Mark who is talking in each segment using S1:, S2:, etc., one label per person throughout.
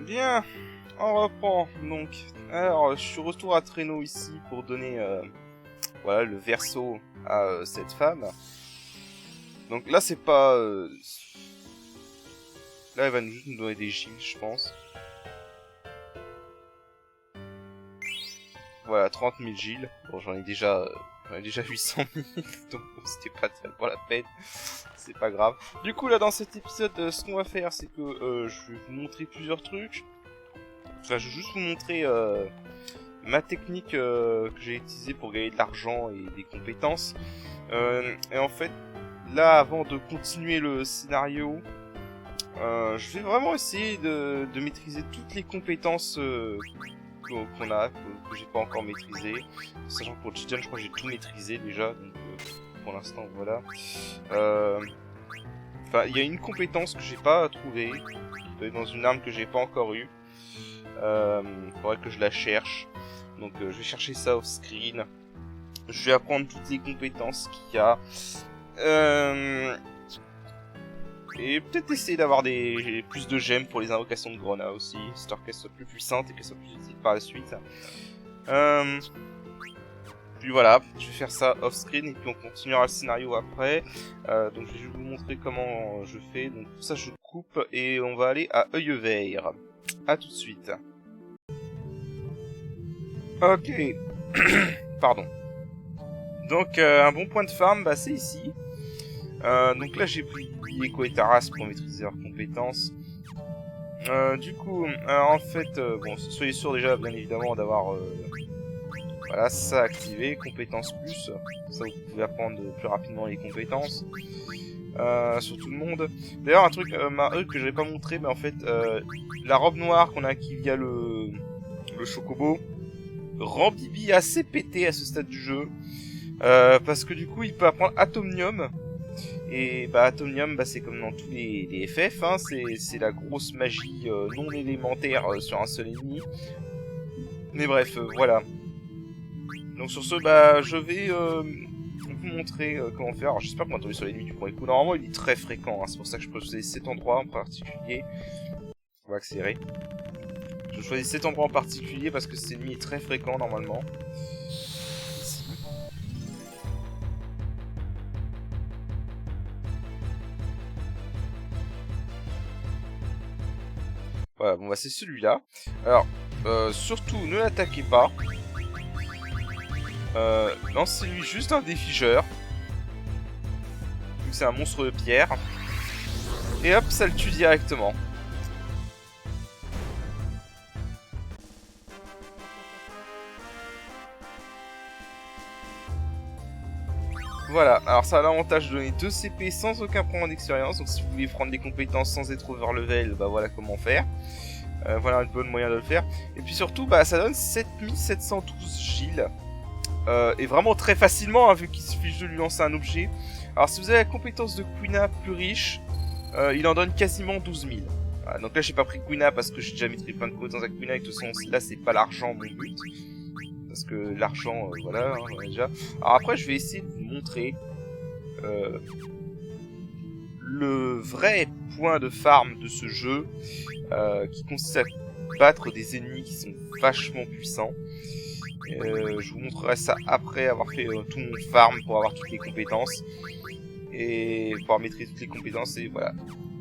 S1: Bien, on reprend donc. Alors, je suis retour à Traîneau ici pour donner voilà, le verso à cette femme. Donc là, c'est pas... Là, elle va juste nous donner des giles, je pense. Voilà, 30 000 giles. Bon, j'en ai déjà 800 000, donc bon, c'était pas tellement la peine. C'est pas grave. Du coup, là, dans cet épisode, ce qu'on va faire, c'est que je vais vous montrer plusieurs trucs. Enfin, je vais juste vous montrer ma technique que j'ai utilisée pour gagner de l'argent et des compétences. Et en fait, là, avant de continuer le scénario, je vais vraiment essayer de maîtriser toutes les compétences qu'on a, que j'ai pas encore maîtrisées. Sachant que pour Jidan, je crois que j'ai tout maîtrisé déjà, donc pour l'instant, voilà. Enfin, il y a une compétence que j'ai pas trouvée, dans une arme que j'ai pas encore eue. Faudrait que je la cherche. Donc je vais chercher ça off-screen. Je vais apprendre toutes les compétences qu'il y a. Et peut-être essayer d'avoir plus de gemmes pour les invocations de Grona aussi, histoire qu'elles soient plus puissantes et qu'elles soient plus utiles par la suite. Puis voilà, je vais faire ça off-screen et puis on continuera le scénario après. Donc je vais juste vous montrer comment je fais. Donc pour ça je coupe et on va aller à Œilleveire. A tout de suite. Ok. Pardon. Donc un bon point de farm, bah, c'est ici. Donc là j'ai pris Echo et Taras pour maîtriser leurs compétences. Du coup, en fait, bon, soyez sûr déjà bien évidemment d'avoir voilà, ça activé, compétences plus. Ça vous pouvez apprendre plus rapidement les compétences. Sur tout le monde. D'ailleurs un truc que j'avais pas montré, mais en fait la robe noire qu'on a acquis via le chocobo rend Bibi assez pété à ce stade du jeu. Parce que du coup il peut apprendre Atomium. Et bah Atomium, bah, c'est comme dans tous les FF, hein, c'est la grosse magie non élémentaire sur un seul ennemi. Mais bref, voilà. Donc sur ce, bah je vais vous montrer comment faire. Alors j'espère qu'on va tomber sur l'ennemi du premier coup. Normalement il est très fréquent, hein, c'est pour ça que je choisis cet endroit en particulier. On va accélérer. Je choisis cet endroit en particulier parce que cet ennemi est très fréquent normalement. Voilà, bon bah c'est celui-là. Alors, surtout ne l'attaquez pas. Lancez-lui juste un défigeur. C'est un monstre de pierre. Et hop, ça le tue directement. Voilà, alors ça a l'avantage de donner 2 CP sans aucun point d'expérience. Donc si vous voulez prendre des compétences sans être overlevel, bah voilà comment faire. Voilà un bon moyen de le faire. Et puis surtout, bah ça donne 7712 giles. Et vraiment très facilement, hein, vu qu'il suffit juste de lui lancer un objet. Alors si vous avez la compétence de Quina plus riche, il en donne quasiment 12 000. Voilà, donc là j'ai pas pris Quina parce que j'ai déjà maîtrisé plein de compétences avec Quina. Et de toute façon là c'est pas l'argent mon but. Parce que l'argent, voilà, hein, on a déjà. Alors après je vais essayer de vous montrer le vrai point de farm de ce jeu. Qui consiste à battre des ennemis qui sont vachement puissants. Je vous montrerai ça après avoir fait tout mon farm pour avoir toutes les compétences et pouvoir maîtriser toutes les compétences et voilà.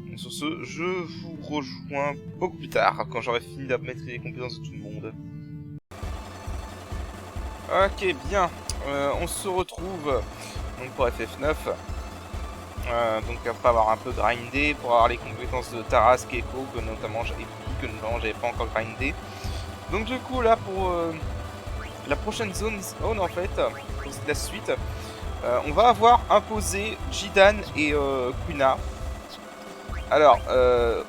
S1: Donc sur ce, je vous rejoins beaucoup plus tard quand j'aurai fini de maîtriser les compétences de tout le monde. Ok, bien, on se retrouve donc pour FF9. Donc après avoir un peu grindé pour avoir les compétences de Taras, Echo, que notamment j'avais pas encore grindé. Donc du coup là pour la prochaine zone en fait, pour la suite, on va avoir imposé Jidan et Quina. Alors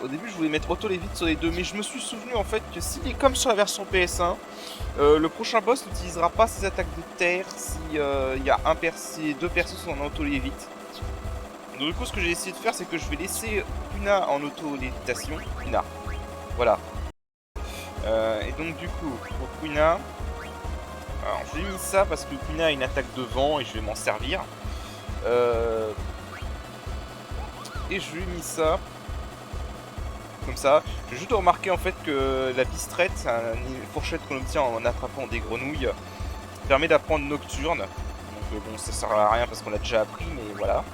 S1: au début je voulais mettre Auto Lévite sur les deux, mais je me suis souvenu en fait que s'il est comme sur la version PS1, le prochain boss n'utilisera pas ses attaques de terre si si 2 persos sont en Auto Lévite. Donc du coup ce que j'ai essayé de faire c'est que je vais laisser Quina en auto-lévitation. Quina. Voilà. Et donc du coup, pour Quina, alors je lui ai mis ça parce que Quina a une attaque de vent et je vais m'en servir. Et je lui ai mis ça comme ça. J'ai juste remarqué en fait que la bistrette, une fourchette qu'on obtient en attrapant des grenouilles, permet d'apprendre nocturne. Donc bon, ça sert à rien parce qu'on l'a déjà appris, mais voilà,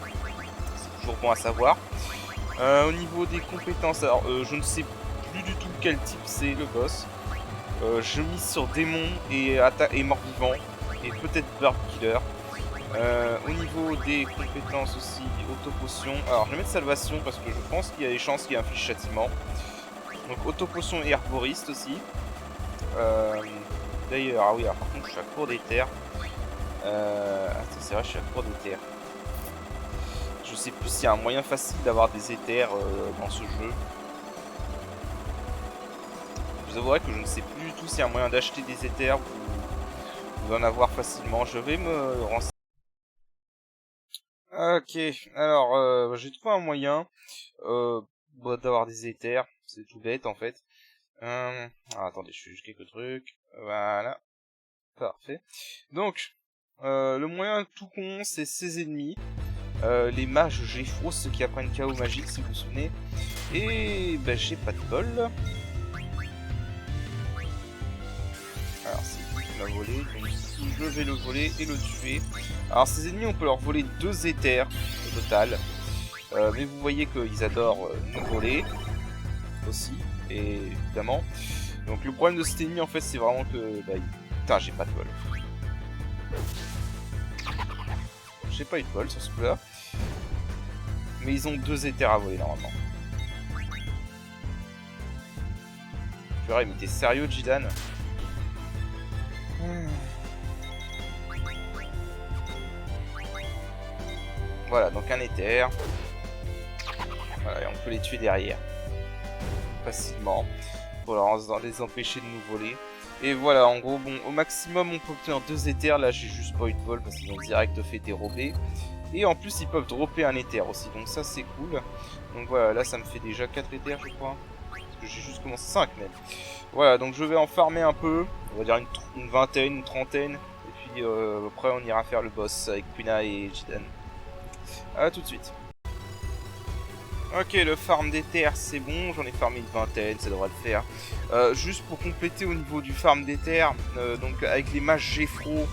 S1: c'est toujours bon à savoir. Au niveau des compétences, alors je ne sais plus du tout quel type c'est le boss. Je mise sur démon et mort-vivant et peut-être Bird Killer. Au niveau des compétences aussi, auto-potion. Alors je vais mettre salvation parce que je pense qu'il y a des chances qu'il inflige châtiment. Donc auto-potion et herboriste aussi. D'ailleurs, ah oui, alors par contre je suis à court des terres. Attends, c'est vrai, je suis à court des terres. Je sais plus s'il y a un moyen facile d'avoir des éthers dans ce jeu. Je vous avouerai que je ne sais plus du tout s'il y a un moyen d'acheter des éthers ou d'en avoir facilement. Je vais me renseigner. Ok, alors j'ai trouvé un moyen d'avoir des éthers. C'est tout bête en fait. Attendez, je fais juste quelques trucs. Voilà. Parfait. Donc, le moyen tout con, c'est ses ennemis. Les mages Géfros, ceux qui apprennent KO magique, si vous vous souvenez. Et ben, j'ai pas de bol. Alors, c'est lui qui m'a volé. Donc, je vais le voler et le tuer. Alors, ces ennemis, on peut leur voler 2 éthers au total. Mais vous voyez qu'ils adorent nous voler aussi, et évidemment. Donc, le problème de cet ennemi, en fait, c'est vraiment que. Bah, putain, j'ai pas de bol. J'ai pas eu de bol sur ce coup-là. Mais ils ont 2 éthers à voler normalement. Purée, mais t'es sérieux, Jidan? Voilà, donc un éther. Voilà, et on peut les tuer derrière. Facilement. Pour les empêcher de nous voler. Et voilà, en gros, bon, au maximum, on peut obtenir 2 éthers. Là, j'ai juste pas eu de bol parce qu'ils ont direct fait dérober. Et en plus, ils peuvent dropper un éther aussi. Donc ça, c'est cool. Donc voilà, là, ça me fait déjà 4 éthers, je crois. Parce que j'ai juste commencé 5 même. Voilà, donc je vais en farmer un peu. On va dire une vingtaine, une trentaine. Et puis après, on ira faire le boss avec Quina et Jidan. A tout de suite. Ok, le farm d'éther, c'est bon. J'en ai farmé une vingtaine, ça devrait le faire. Juste pour compléter au niveau du farm d'éther, donc avec les mages Géfros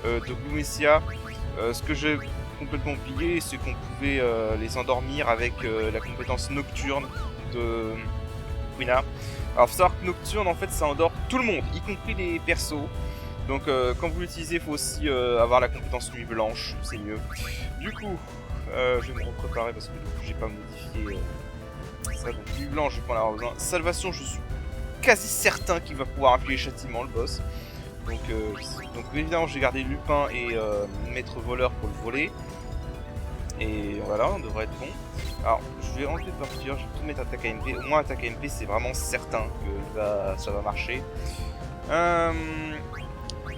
S1: de Blumessia, ce que j'ai complètement oublié, c'est qu'on pouvait les endormir avec la compétence nocturne de Quina. Alors faut savoir que nocturne en fait ça endort tout le monde, y compris les persos. Donc quand vous l'utilisez, il faut aussi avoir la compétence nuit blanche, c'est mieux. Du coup, je vais me repréparer parce que du coup j'ai pas modifié ça. Donc nuit blanche, je vais pas en avoir besoin. Salvation, je suis quasi certain qu'il va pouvoir appuyer châtiment le boss. Donc évidemment j'ai gardé Lupin et Maître Voleur pour le voler. Et voilà, on devrait être bon. Alors, je vais enlever Porture, je vais tout mettre attaque AMP. Au moins, attaque AMP, c'est vraiment certain que ça va marcher.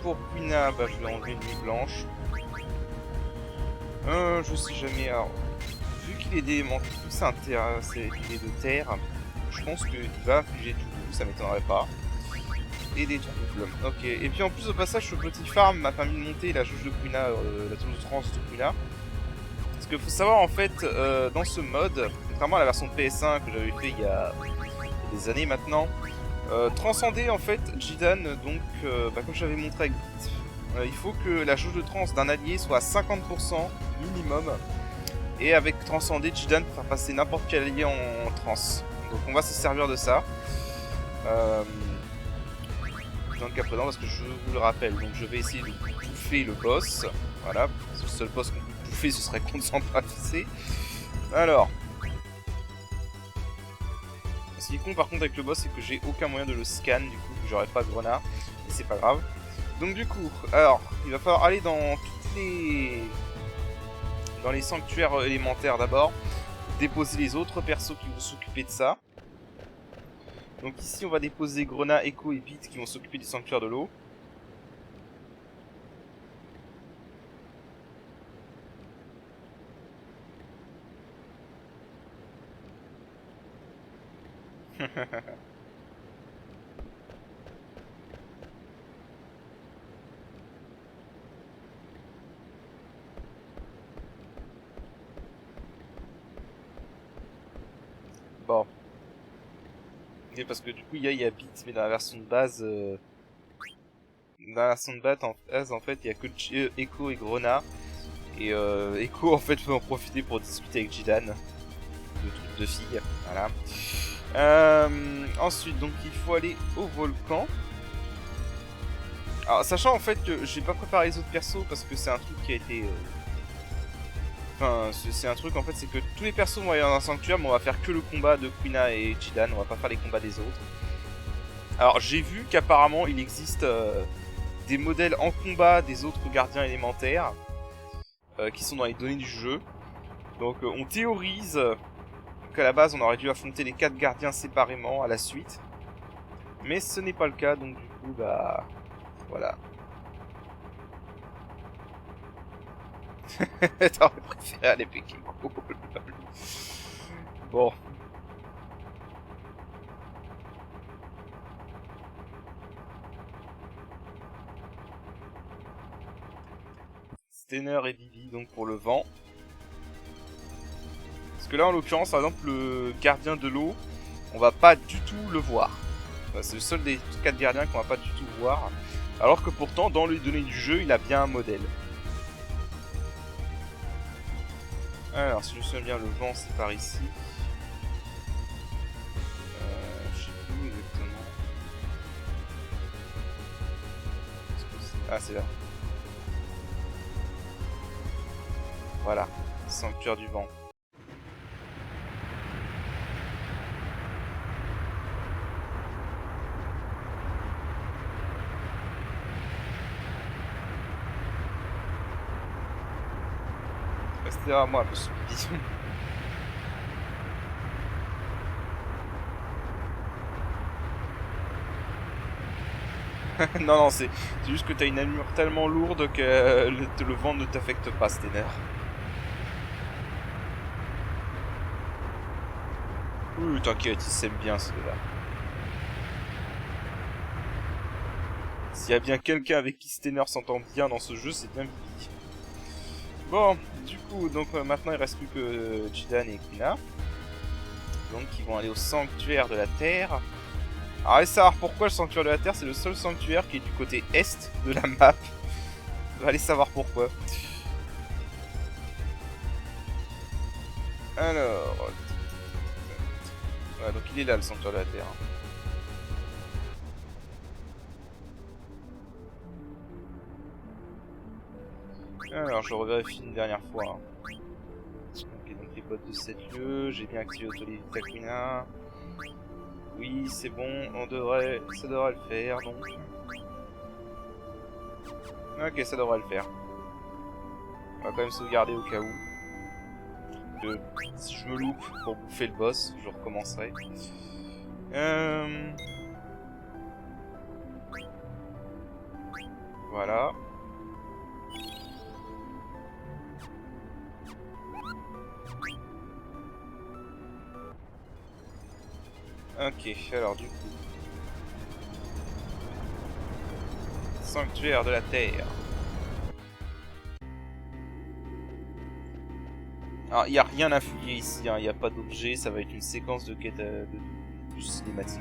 S1: Pour Quina, bah, je vais enlever une nuit blanche. Je sais jamais. Alors, vu qu'il est démenté, vu que c'est il est de terre, je pense qu'il va infliger tout, ça m'étonnerait pas. Et des troubles. Ok, et puis en plus, au passage, ce petit farm m'a permis de monter la jauge de Quina, la jauge de trans de Quina. Parce qu'il faut savoir en fait, dans ce mode, contrairement à la version PS1 que j'avais fait il y a des années maintenant, transcender en fait Jidan, donc comme j'avais montré avec Bit, il faut que la jauge de trans d'un allié soit à 50% minimum, et avec transcender Jidan pour faire passer n'importe quel allié en trans. Donc on va se servir de ça. Dans le cas présent, parce que je vous le rappelle, donc je vais essayer de bouffer le boss. Voilà, le seul boss qu'on peut bouffer, ce serait contre centralisé. Alors, ce qui est con par contre avec le boss, c'est que j'ai aucun moyen de le scan, du coup, j'aurai pas de grenade, mais c'est pas grave. Donc du coup, alors, il va falloir aller dans les sanctuaires élémentaires d'abord, déposer les autres persos qui vont s'occuper de ça. Donc ici, on va déposer Grenat, Echo et Beat qui vont s'occuper du sanctuaire de l'eau. Bon. Et parce que du coup, Yai habite, mais dans la version de base... Dans la version de base, en fait, il y a que Echo et Grona. Et Echo, en fait, peut en profiter pour discuter avec Jidan. Le truc de fille, voilà. Ensuite, donc, il faut aller au volcan. Alors, sachant, en fait, que j'ai pas préparé les autres persos, parce que c'est un truc qui a été... Enfin, c'est un truc, en fait, c'est que tous les persos vont aller dans un sanctuaire, mais on va faire que le combat de Quina et Jidan, on va pas faire les combats des autres. Alors, j'ai vu qu'apparemment, il existe des modèles en combat des autres gardiens élémentaires, qui sont dans les données du jeu. Donc, on théorise qu'à la base, on aurait dû affronter les 4 gardiens séparément à la suite. Mais ce n'est pas le cas, donc du coup, bah... Voilà. T'aurais préféré aller péquer. Bon. Stener et Vivi donc pour le vent. Parce que là en l'occurrence par exemple le gardien de l'eau, on va pas du tout le voir. Enfin, c'est le seul des 4 gardiens qu'on va pas du tout voir. Alors que pourtant dans les données du jeu il a bien un modèle. Alors si je me souviens bien le vent c'est par ici. Je sais plus exactement. Ah c'est là. Voilà, sanctuaire du vent. C'était à moi, je me suis dit. Non, c'est juste que t'as une armure tellement lourde que le vent ne t'affecte pas, Stener. Oui, t'inquiète, ils s'aiment bien ceux-là. S'il y a bien quelqu'un avec qui Stener s'entend bien dans ce jeu, c'est bien Vivi. Bon, du coup, donc maintenant il reste plus que Jidan et Quina. Donc ils vont aller au sanctuaire de la Terre. Alors allez savoir pourquoi le sanctuaire de la Terre, c'est le seul sanctuaire qui est du côté est de la map. Allez savoir pourquoi. Alors... Ouais, donc il est là le sanctuaire de la Terre. Alors je revérifie une dernière fois. Ok, donc les bottes de 7 lieux, j'ai bien activé Autolite Aquina. Oui, c'est bon, ça devrait le faire donc. Ok, ça devrait le faire. On va quand même sauvegarder au cas où. Si je me loupe pour bouffer le boss, je recommencerai. Voilà. Ok, alors du coup... Sanctuaire de la Terre. Alors, il n'y a rien à fouiller ici, il n'y a pas d'objet, ça va être une séquence de quête de cinématique.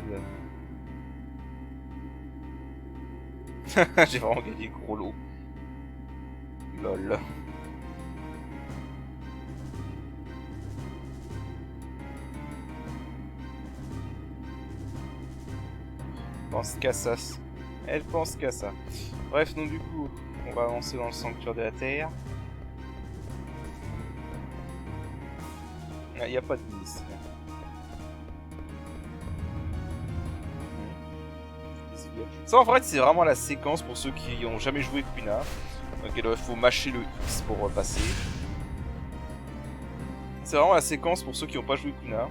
S1: J'ai vraiment gagné gros lot. Lol. Pense qu'à ça. Elle pense qu'à ça. Bref, donc du coup, on va avancer dans le sanctuaire de la Terre. Il n'y a pas de ministre. Ça en fait c'est vraiment la séquence pour ceux qui ont jamais joué Quina. Donc il faut mâcher le X pour passer. C'est vraiment la séquence pour ceux qui n'ont pas joué Quina.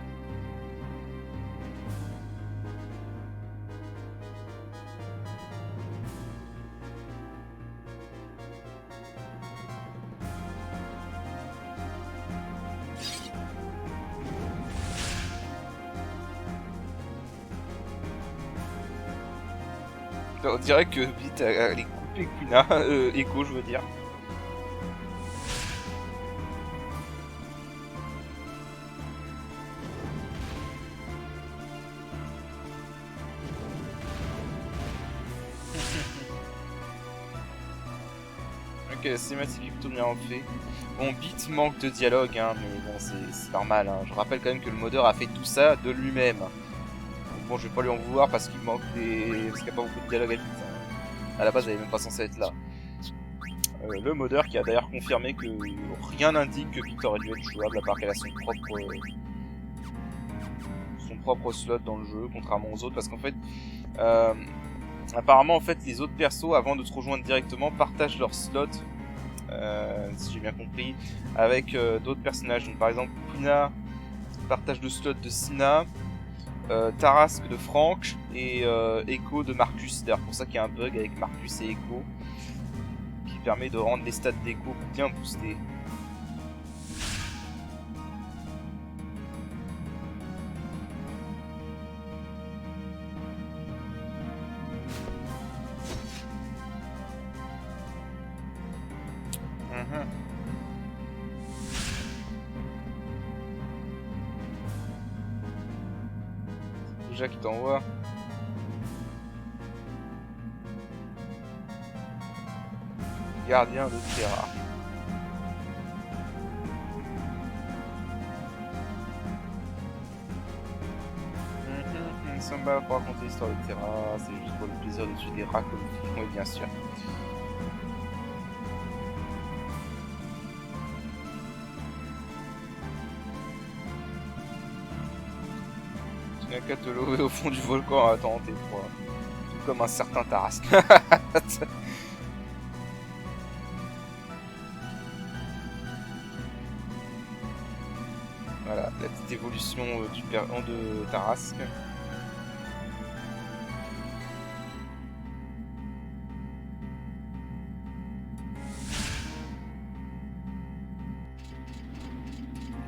S1: On dirait que vite elle est coupée Quina, Echo je veux dire. que la cinématique est plutôt bien fait. Bon, Beat manque de dialogue, hein, mais bon, c'est normal. Hein. Je rappelle quand même que le modeur a fait tout ça de lui-même. Bon, je vais pas lui en vouloir parce qu'il manque des... parce qu'il n'y a pas beaucoup de dialogue à Beat. Hein. À la base, elle est même pas censée être là. Le modeur qui a d'ailleurs confirmé que rien n'indique que Beat aurait dû être jouable, à part qu'elle a son propre slot dans le jeu, contrairement aux autres, parce qu'en fait, apparemment, en fait, les autres persos, avant de te rejoindre directement, partagent leur slot, si j'ai bien compris, avec d'autres personnages. Donc, par exemple, Quina partage le slot de Sina, Tarrasque de Franck et Echo de Marcus. C'est d'ailleurs pour ça qu'il y a un bug avec Marcus et Echo qui permet de rendre les stats d'Echo bien boostés. Déjà qui t'envoie. Gardien de Terra. Nous sommes là pour raconter l'histoire de Terra. C'est juste pour le plaisir de tuer des rats comme oui, bien sûr. Tu n'as qu'à te lever au fond du volcan à attendre tes proies. Tout comme un certain Tarrasque. Voilà, la petite évolution du perron de Tarrasque.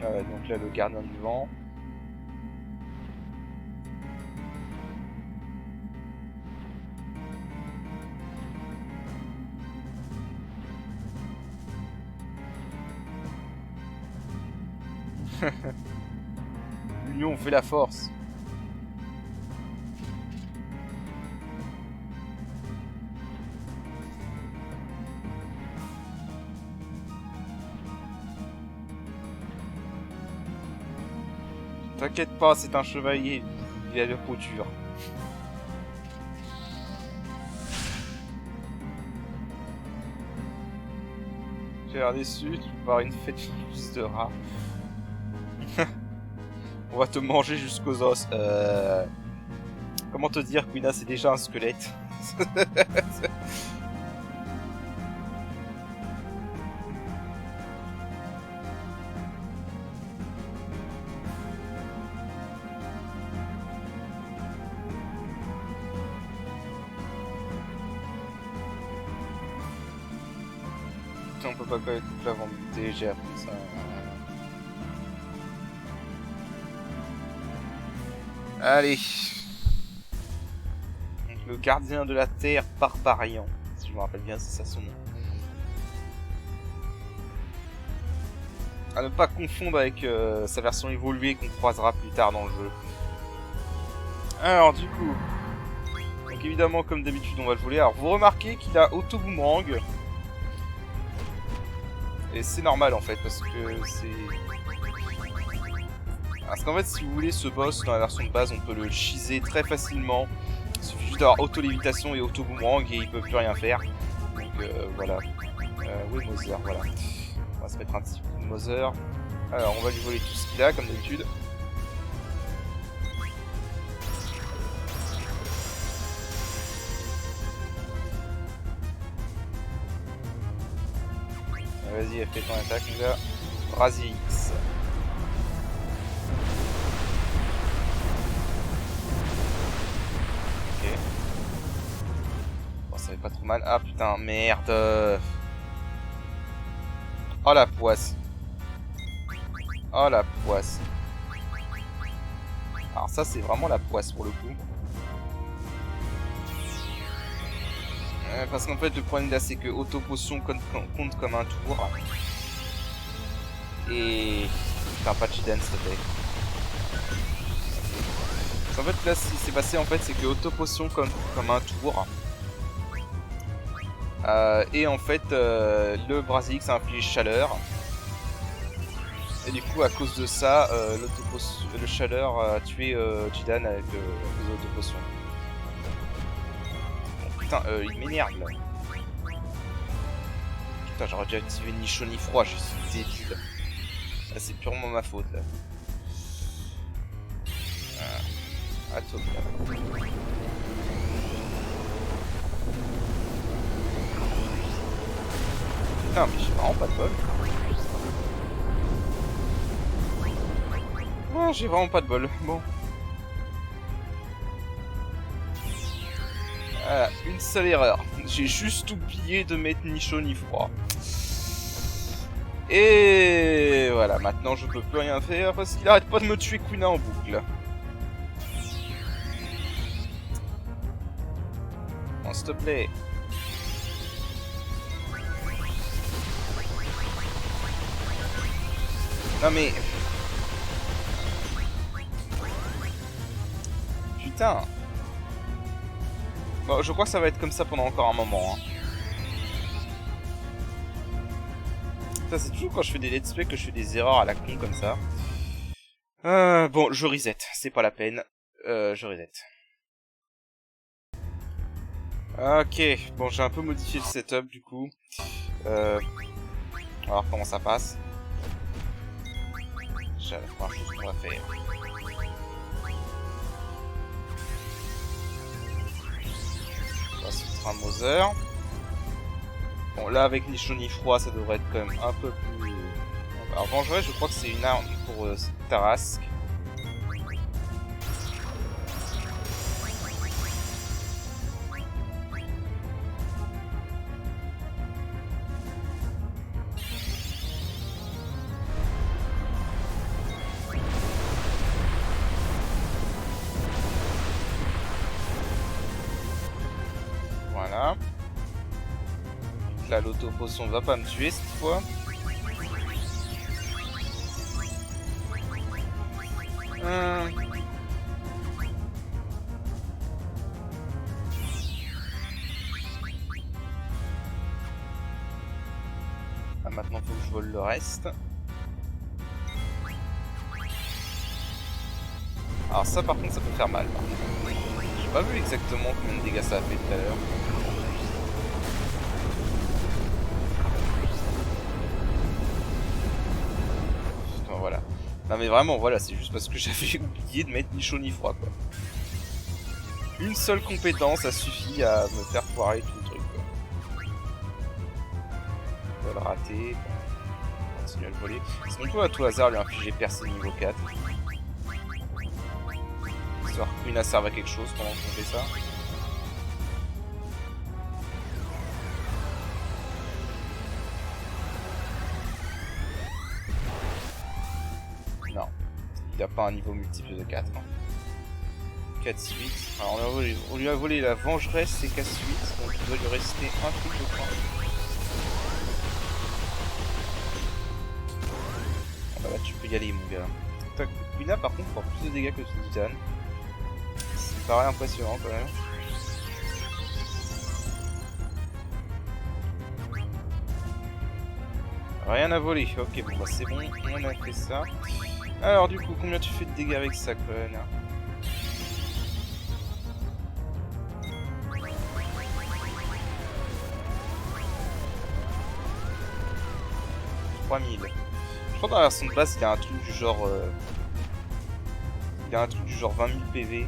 S1: Donc là, le gardien du vent. L'union fait la force. T'inquiète pas, c'est un chevalier. Il a la peau dure. J'ai l'air déçu, tu pars une fête de rats. On va te manger jusqu'aux os. Comment te dire, Quina, c'est déjà un squelette. On peut pas connaître toute la vendée, j'ai appris ça. Allez. Donc, le gardien de la terre, Barbarian. Si je me rappelle bien, c'est ça son nom. À ne pas confondre avec sa version évoluée qu'on croisera plus tard dans le jeu. Alors, du coup. Donc, évidemment, comme d'habitude, on va le voler. Alors, vous remarquez qu'il a auto-boomerang. Et c'est normal en fait, parce que c'est... Parce qu'en fait, si vous voulez, ce boss, dans la version de base, on peut le cheeser très facilement. Il suffit juste d'avoir auto-lévitation et auto-boomerang et il peut plus rien faire. Donc voilà. Oui, Mother, voilà. On va se mettre un petit coup de Mother. Alors, on va lui voler tout ce qu'il a, comme d'habitude. Vas-y, elle fait ton attaque, mon gars. Brasier X. Ok. Bon, ça fait pas trop mal. Ah putain, merde. Oh la poisse. Oh la poisse. Alors ça, c'est vraiment la poisse pour le coup. Parce qu'en fait, le problème là, c'est que auto-potion compte comme un tour. Et... Putain, pas de Chidan, s'il te plaît. En fait, là, ce qui s'est passé, en fait, c'est que auto-potion compte comme un tour. Et en fait, le Brasilix a infligé chaleur. Et du coup, à cause de ça, le chaleur a tué Jidan avec l'autopotion. Oh, putain, il m'énerve là. Putain, j'aurais dû activer ni chaud ni froid, je suis débile. Là, c'est purement ma faute là. À toi, là. Putain, mais j'ai vraiment pas de bol. Ouais, j'ai vraiment pas de bol. Bon. Voilà, une seule erreur. J'ai juste oublié de mettre ni chaud ni froid. Et voilà, maintenant je peux plus rien faire parce qu'il arrête pas de me tuer Quina en boucle. Bon, s'il te plaît. Non mais... Putain. Bon, je crois que ça va être comme ça pendant encore un moment. Hein. Ça, c'est toujours quand je fais des let's play que je fais des erreurs à la con comme ça. Bon, je reset. C'est pas la peine. Je reset. Ok. Bon, j'ai un peu modifié le setup du coup. On va voir comment ça passe. C'est la première chose qu'on va faire. On va se foutre un Mother. Bon, là, avec ni chaud ni froid, ça devrait être quand même un peu plus... Alors, Vengeresse, je crois que c'est une arme pour Tarrasque. Voilà. Là, l'auto-potion va pas me tuer cette fois. Ah, maintenant, faut que je vole le reste. Alors ça, par contre, ça peut faire mal. J'ai pas vu exactement combien de dégâts ça a fait tout à l'heure. Voilà. Non mais vraiment, voilà, c'est juste parce que j'avais oublié de mettre ni chaud ni froid, quoi. Une seule compétence a suffi à me faire foirer tout le truc, quoi. On va le rater. On va continuer à le voler. Est-ce qu'on peut à tout hasard lui infliger percée niveau 4 ? Histoire que Quina serve à quelque chose pendant qu'on fait ça. Non. Il n'a pas un niveau multiple de 4. Hein. 4 suites. Alors on lui a volé la vengeresse, c'est 4 suites. Donc il doit lui rester un truc de croix. Ah bah là tu peux y aller mon gars. Quina par contre prend plus de dégâts que Titan. Ça me paraît impressionnant quand même. Rien à voler. Ok bon bah c'est bon, on a fait ça. Alors du coup combien tu fais de dégâts avec ça connard ? 3000. Je crois que dans la version de base il y a un truc du genre... Il y a un truc du genre 20 000 PV.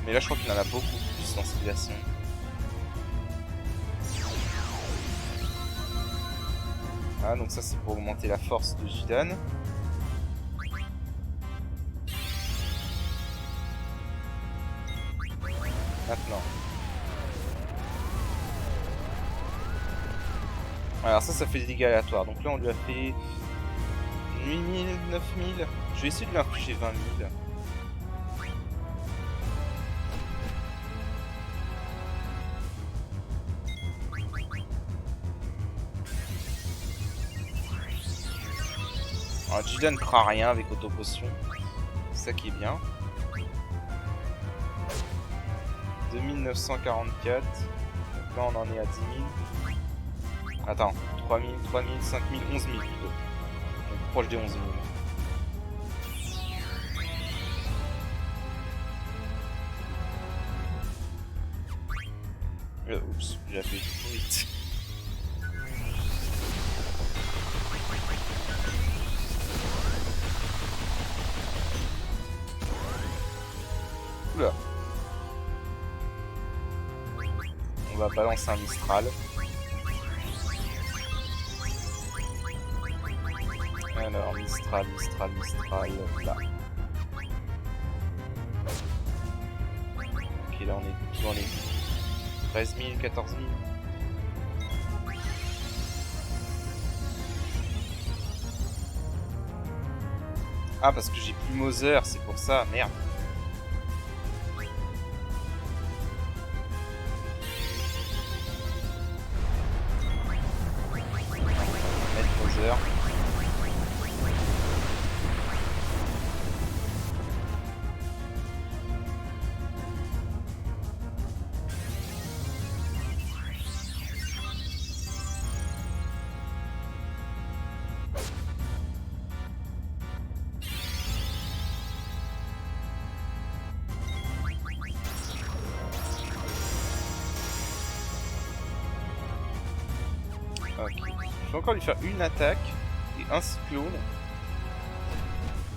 S1: Mais là je crois qu'il y en a beaucoup plus dans cette version. Ah donc ça c'est pour augmenter la force de Jidan. Maintenant. Alors ça fait des dégâts aléatoires. Donc là on lui a fait 8000, 9000. Je vais essayer de lui infliger 20 000. Alors Jidan ne fera rien avec auto-potion. C'est ça qui est bien. 2944. Donc là on en est à 10 000. Attends, 3000, 3000, 5000, 11 000 plutôt. Donc, proche des 11 000. Oups, j'ai appuyé trop vite. Oula. On va balancer un Mistral. Alors, Mistral, Mistral, Mistral, là. Ok, là on est tout dans les 13 000, 14 000. Ah, parce que j'ai plus Mother, c'est pour ça, merde. Mettre Mother. Ok. Je vais encore lui faire une attaque et un cyclone.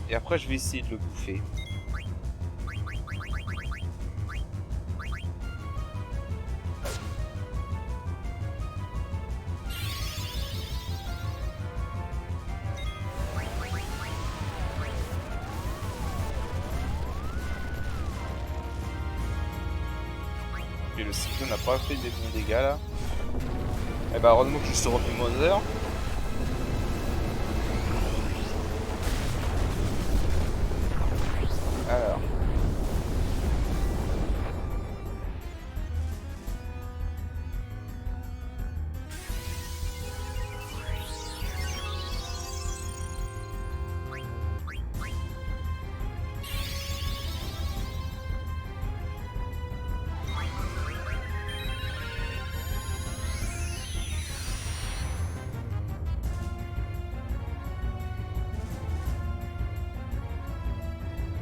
S1: Et après je vais essayer de le bouffer. Et le cyclone n'a pas fait des bons dégâts là. Et bah heureusement que je suis revenu Mother. Alors.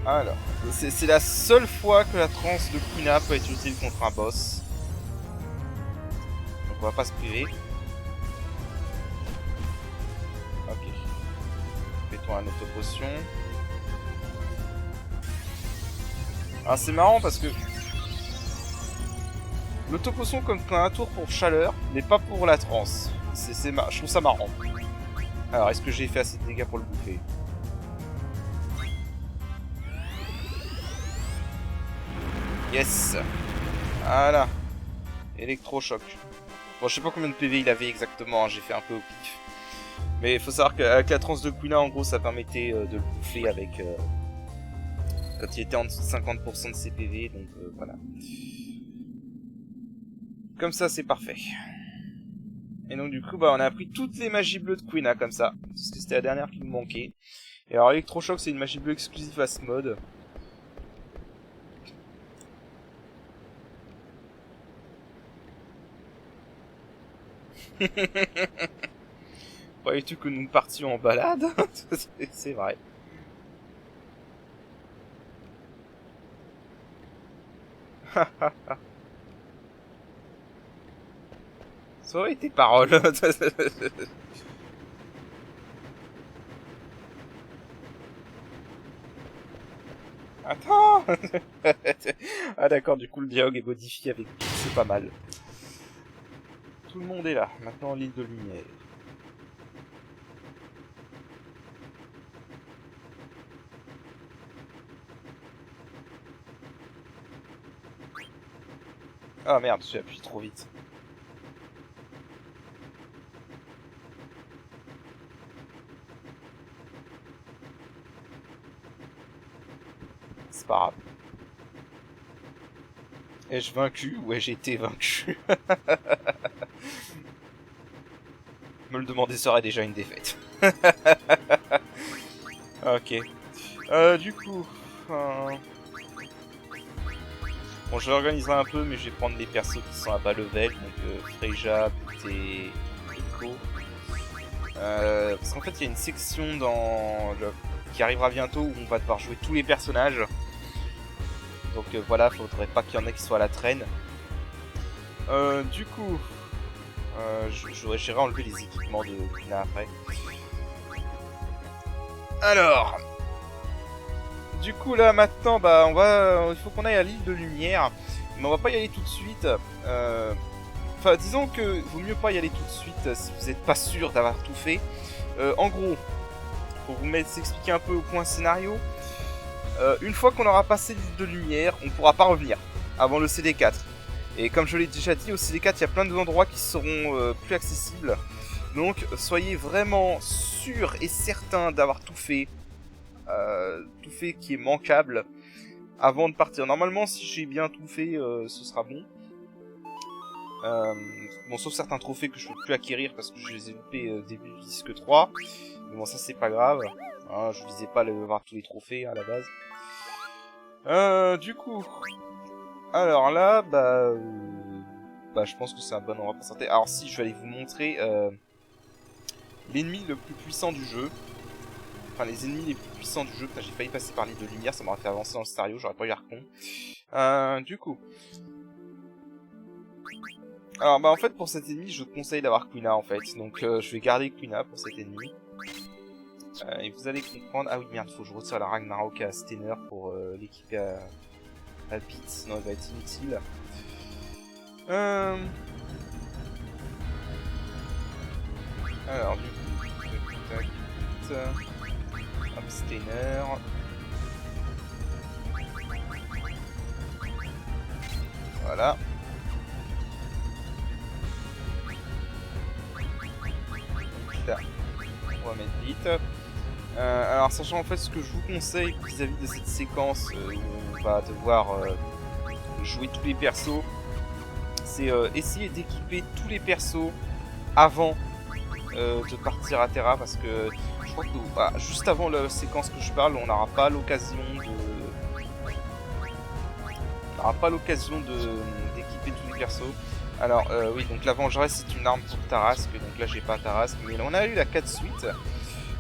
S1: Alors, c'est la seule fois que la transe de Quina peut être utile contre un boss. Donc on va pas se priver. Ok. Fais-toi un auto-potion. Ah, c'est marrant parce que l'auto-potion comme un tour pour chaleur, mais pas pour la transe. Je trouve ça marrant. Alors, est-ce que j'ai fait assez de dégâts pour le bouffer? Yes. Voilà. Électrochoc. Bon, je sais pas combien de PV il avait exactement, hein, j'ai fait un peu au pif. Mais il faut savoir qu'avec la transe de Quina, en gros, ça permettait de le bouffer avec... quand il était en dessous de 50% de ses PV, donc voilà. Comme ça, c'est parfait. Et donc du coup, bah, on a appris toutes les magies bleues de Quina, comme ça. Parce que c'était la dernière qui nous manquait. Et alors, électrochoc, c'est une magie bleue exclusive à ce mode. Croyais-tu que nous partions en balade? C'est vrai. Ça aurait été parole. Attends. Ah d'accord, du coup le dialogue est modifié avec Pete, c'est pas mal. Tout le monde est là, maintenant l'île de lumière. Ah merde, j'ai appuyé trop vite. C'est pas grave. Ai-je vaincu? Ouais, j'ai été vaincu. Me le demander serait déjà une défaite. Ok. Du coup... Bon, je réorganiserai un peu, mais je vais prendre les persos qui sont à bas level, donc Freyja, Pute et bientôt. Parce qu'en fait, il y a une section qui arrivera bientôt où on va devoir jouer tous les personnages. Donc voilà, faudrait pas qu'il y en ait qui soient à la traîne. Du coup, j'irai enlever les équipements de Quina après. Alors, du coup là maintenant, bah il faut qu'on aille à l'île de lumière, mais on va pas y aller tout de suite. Enfin, disons que vaut mieux pas y aller tout de suite si vous n'êtes pas sûr d'avoir tout fait. En gros, pour vous expliquer un peu au point scénario, une fois qu'on aura passé l'île de lumière, on pourra pas revenir avant le CD4. Et comme je l'ai déjà dit, au CD4, il y a plein d'endroits qui seront plus accessibles. Donc, soyez vraiment sûr et certain d'avoir tout fait qui est manquable avant de partir. Normalement, si j'ai bien tout fait, ce sera bon. Bon, sauf certains trophées que je peux plus acquérir parce que je les ai loupés début du disque 3. Mais bon, ça c'est pas grave. Hein, je visais pas avoir tous les trophées à la base. Du coup, alors là, bah, je pense que c'est un bon endroit pour s'arrêter. Alors si, je vais aller vous montrer l'ennemi le plus puissant du jeu. Enfin, les ennemis les plus puissants du jeu. Putain, j'ai failli passer par l'île de lumière, ça m'aurait fait avancer dans le scénario, j'aurais pas eu l'air con. Du coup. Alors, bah en fait, pour cet ennemi, je te conseille d'avoir Quina, en fait. Donc, je vais garder Quina pour cet ennemi. Et vous allez comprendre... Ah oui, merde, faut que je retire la Ragnarok à Steiner pour l'équiper à Pete, sinon elle va être inutile. Alors, du coup, tac, hop, Steiner. Voilà. Là, on va mettre vite. Alors, sachant en fait ce que je vous conseille vis-à-vis de cette séquence où on va devoir jouer tous les persos, c'est essayer d'équiper tous les persos avant de partir à Terra, parce que je crois que juste avant la séquence que je parle, on n'aura pas l'occasion d'équiper tous les persos. Alors oui, donc la vengeresse c'est une arme pour Tarrasque, donc là j'ai pas Tarrasque, mais on a eu la 4 suite.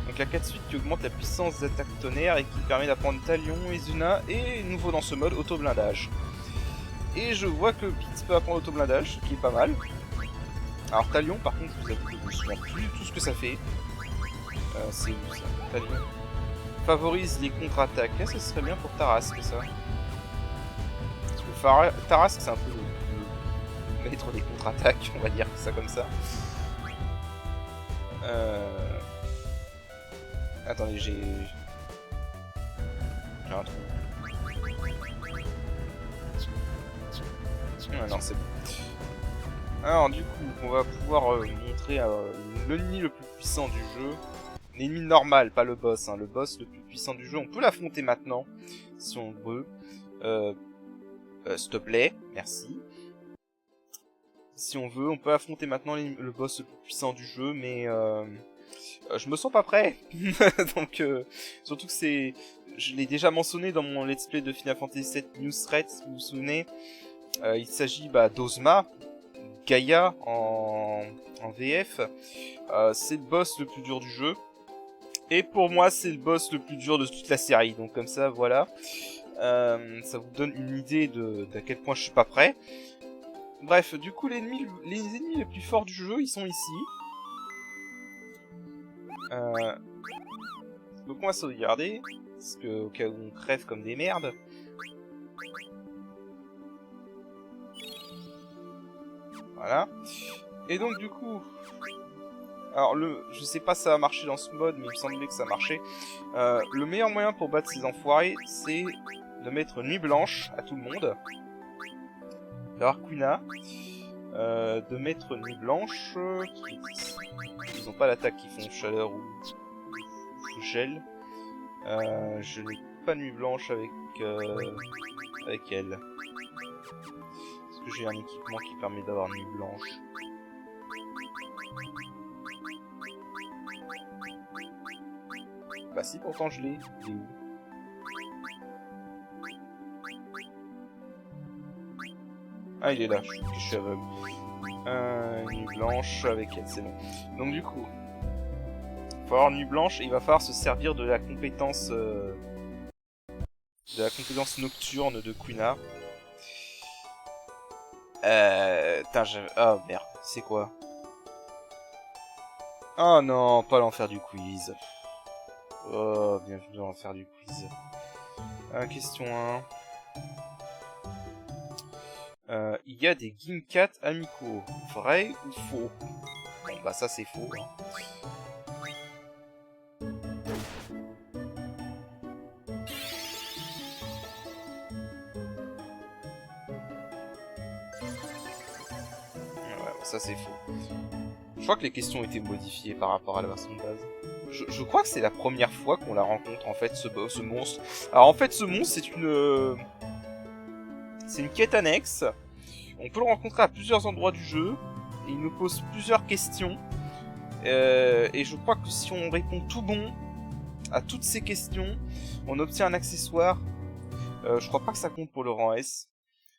S1: Donc la 4 suite qui augmente la puissance d'attaque tonnerre et qui permet d'apprendre Talion, Izuna et nouveau dans ce mode auto-blindage. Et je vois que Pete peut apprendre auto-blindage, ce qui est pas mal. Alors Talion par contre, je vous avoue que je me souviens plus du tout ce que ça fait. C'est où ça? Talion favorise les contre-attaques. Ce serait bien pour Tarrasque ça. Parce que Tarrasque c'est un peu le maître des contre-attaques, on va dire ça comme ça. Attendez, j'ai un trou. Ah non, c'est bon. Alors du coup, on va pouvoir montrer l'ennemi le plus puissant du jeu. L'ennemi normal, pas le boss. Hein. Le boss le plus puissant du jeu, on peut l'affronter maintenant, si on veut. S'il te plaît, merci. Si on veut, on peut affronter maintenant le boss le plus puissant du jeu, mais je me sens pas prêt. Donc, surtout que je l'ai déjà mentionné dans mon let's play de Final Fantasy VII News Thread, si vous vous souvenez. Il s'agit d'Ozma, Gaïa en VF. C'est le boss le plus dur du jeu. Et pour moi, c'est le boss le plus dur de toute la série. Donc comme ça, voilà. Ça vous donne une idée d'à quel point je suis pas prêt. Bref, du coup, les ennemis les plus forts du jeu, ils sont ici. Donc on va sauvegarder, parce que au cas où on crève comme des merdes. Voilà. Et donc du coup... Alors je sais pas si ça va marcher dans ce mode, mais il me semblait que ça marchait. Le meilleur moyen pour battre ces enfoirés, c'est de mettre nuit blanche à tout le monde. D'avoir Quina. De mettre nuit blanche. Ils ont pas l'attaque qui font chaleur ou gel. Je n'ai pas nuit blanche avec elle. Est-ce que j'ai un équipement qui permet d'avoir nuit blanche? Bah si, pourtant je l'ai. Il est où? Ah, il est là, je suis aveugle. Nuit blanche avec elle, c'est bon. Donc du coup, faut avoir nuit blanche et il va falloir se servir de la compétence nocturne de Quina. Oh merde, c'est quoi? Oh non, pas l'enfer du quiz. Oh, bienvenue dans l'enfer du quiz. Question 1. Il y a des Gimkat amicaux. Vrai ou faux? Bon, bah ça c'est faux. Hein. Ouais, ça c'est faux. Je crois que les questions ont été modifiées par rapport à la version de base. Je crois que c'est la première fois qu'on la rencontre, en fait, ce monstre. Alors, en fait, ce monstre, c'est une quête annexe. On peut le rencontrer à plusieurs endroits du jeu. Et il nous pose plusieurs questions. Et je crois que si on répond tout bon à toutes ces questions, on obtient un accessoire. Je crois pas que ça compte pour le rang S.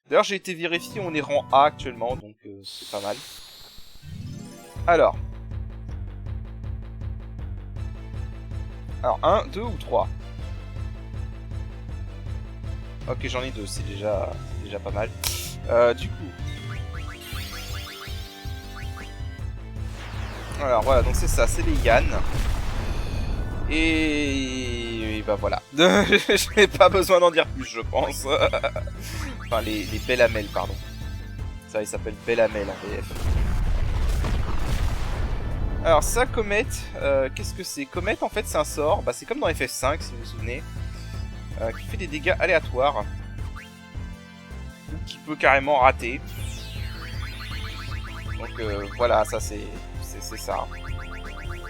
S1: D'ailleurs, j'ai été vérifié, on est rang A actuellement, donc c'est pas mal. Alors, 1, 2 ou 3? Ok, j'en ai 2, c'est déjà pas mal. Du coup... Alors voilà, donc c'est ça, c'est les Yann. Et bah voilà. Je n'ai pas besoin d'en dire plus, je pense. Enfin, les Bellamel, pardon. Ça, il s'appelle Bellamel en VF. Alors ça, Comet, qu'est-ce que c'est? Comet, en fait, c'est un sort. Bah, c'est comme dans FF5, si vous vous souvenez. Qui fait des dégâts aléatoires. Ou qui peut carrément rater. Donc voilà, ça c'est ça.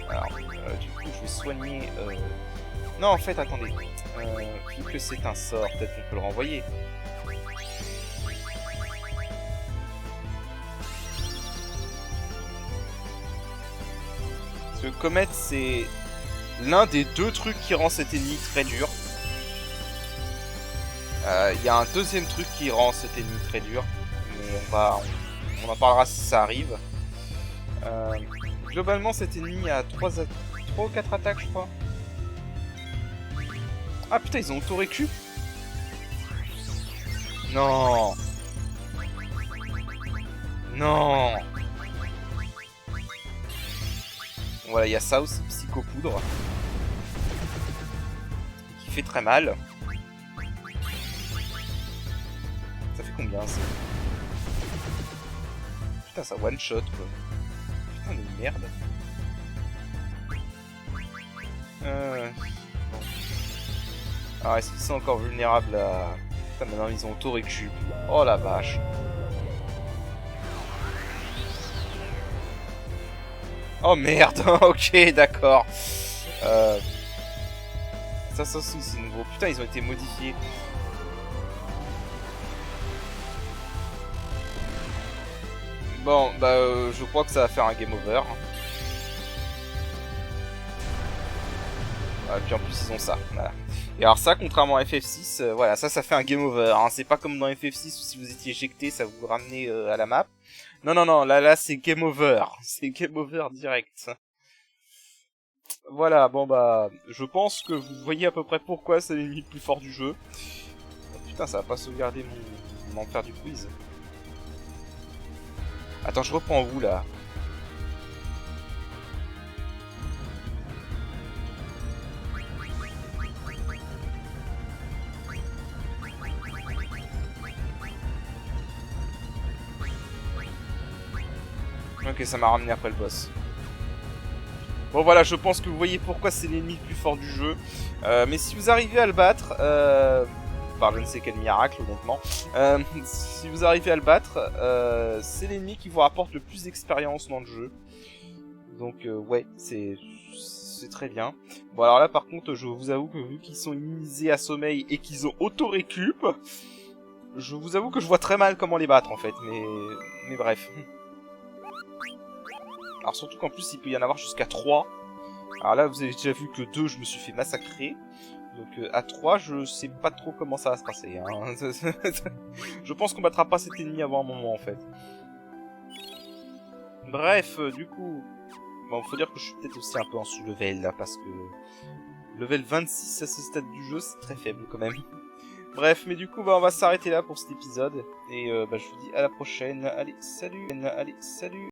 S1: Alors, du coup, je vais soigner... Non, en fait, attendez. Vu que c'est un sort, peut-être qu'on peut le renvoyer. Parce que Comet, c'est l'un des 2 trucs qui rend cet ennemi très dur. Il y a un deuxième truc qui rend cet ennemi très dur. Mais on en parlera si ça arrive. Globalement, cet ennemi a 3 ou 4 attaques, je crois. Ah putain, ils ont auto-récup. Non. Non. Voilà, il y a ça aussi, Psychopoudre. Qui fait très mal. Ça fait combien, ça? Putain, ça one-shot, quoi. Putain de merde. Alors, est-ce qu'ils sont encore vulnérables à... Putain, maintenant, ils ont auto-récup. Oh, la vache. Oh merde, ok, d'accord. Ça aussi, c'est nouveau. Putain, ils ont été modifiés. Bon, bah, je crois que ça va faire un game over. Et puis en plus, ils ont ça. Voilà. Et alors ça, contrairement à FF6, voilà, ça fait un game over. Hein. C'est pas comme dans FF6 où si vous étiez éjecté, ça vous ramenait à la map. Non, non, non, là, c'est game over. C'est game over direct. Voilà, bon bah, je pense que vous voyez à peu près pourquoi c'est l'ennemi le plus fort du jeu. Oh, putain, ça va pas sauvegarder mon enfer du quiz. Attends, je reprends où, là? Ok, ça m'a ramené après le boss. Bon voilà, je pense que vous voyez pourquoi c'est l'ennemi le plus fort du jeu. Mais si vous arrivez à le battre, par je ne sais quel miracle honnêtement, si vous arrivez à le battre, c'est l'ennemi qui vous rapporte le plus d'expérience dans le jeu. Donc ouais, c'est très bien. Bon alors là par contre, je vous avoue que vu qu'ils sont immunisés à sommeil et qu'ils ont auto-récup, je vous avoue que je vois très mal comment les battre en fait, mais bref. Alors surtout qu'en plus il peut y en avoir jusqu'à 3. Alors là vous avez déjà vu que 2 je me suis fait massacrer. Donc à 3 je sais pas trop comment ça va se passer. Hein. Je pense qu'on battra pas cet ennemi avant un moment en fait. Bref, du coup, bon, faut dire que je suis peut-être aussi un peu en sous-level là, parce que level 26 à ce stade du jeu, c'est très faible quand même. Bref, mais du coup, bah, on va s'arrêter là pour cet épisode, et bah, je vous dis à la prochaine. Allez, salut.